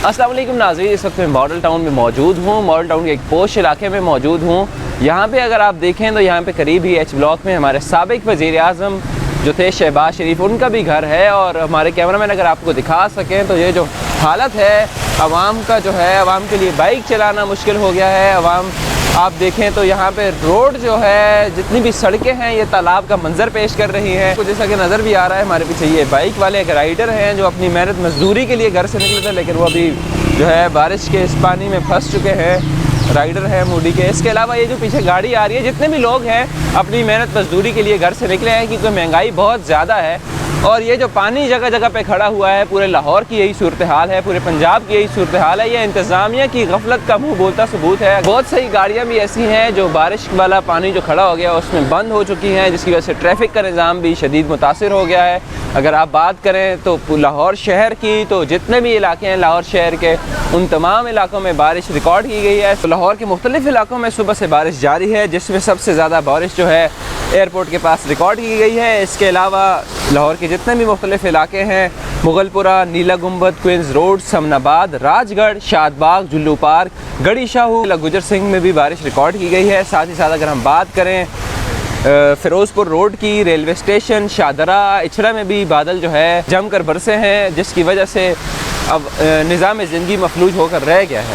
अस्सलाम वालेकुम नाज़रीन, इस वक्त मैं मॉडल टाउन में मौजूद हूँ। मॉडल टाउन के एक पोश इलाके में मौजूद हूँ। यहाँ पे अगर आप देखें तो यहाँ पे करीब ही एच ब्लॉक में हमारे साबिक वज़ीर आज़म जो थे शहबाज शरीफ, उनका भी घर है। और हमारे कैमरामैन अगर आपको दिखा सकें तो ये जो हालत है आवाम का जो है, आवाम के लिए बाइक चलाना मुश्किल हो गया है। आवाम आप देखें तो यहाँ पे रोड जो है, जितनी भी सड़कें हैं ये तालाब का मंजर पेश कर रही हैं। तो जैसा कि नज़र भी आ रहा है हमारे पीछे ये बाइक वाले एक राइडर हैं जो अपनी मेहनत मजदूरी के लिए घर से निकले थे, लेकिन वो अभी जो है बारिश के इस पानी में फंस चुके हैं। राइडर है मूडी के। इसके अलावा ये जो पीछे गाड़ी आ रही है, जितने भी लोग हैं अपनी मेहनत मजदूरी के लिए घर से निकले हैं, क्योंकि महंगाई बहुत ज़्यादा है। और ये जो पानी जगह जगह पे खड़ा हुआ है, पूरे लाहौर की यही सूरत हाल है, पूरे पंजाब की यही सूरत हाल है। ये इंतज़ामिया की गफलत का मुँह बोलता सबूत है। बहुत सारी गाड़ियाँ भी ऐसी हैं जो बारिश वाला पानी जो खड़ा हो गया उसमें बंद हो चुकी हैं, जिसकी वजह से ट्रैफिक का निज़ाम भी शदीद मुतासिर हो गया है। अगर आप बात करें तो लाहौर शहर की, तो जितने भी इलाके हैं लाहौर शहर के, उन तमाम इलाकों में बारिश रिकॉर्ड की गई है। तो लाहौर के मुख्तलिफ इलाकों में सुबह से बारिश जारी है, जिसमें सबसे ज़्यादा बारिश जो है एयरपोर्ट के पास रिकॉर्ड की गई है। इसके अलावा लाहौर के जितने भी मुख्तलिफ इलाके हैं, Mughalpura, Neela Gumbad, Queens Road, Samanabad, Rajgarh, Shadbagh, Jallo park, Garhi Shahu, गुजर सिंह में भी बारिश रिकॉर्ड की गई है। साथ ही साथ अगर हम बात करें फ़िरोज़पुर रोड की, रेलवे स्टेशन, शादरा, इचरा में भी बादल जो है जमकर बरसे हैं, जिसकी वजह से अब निज़ाम ज़िंदगी मफलूज होकर रह गया है।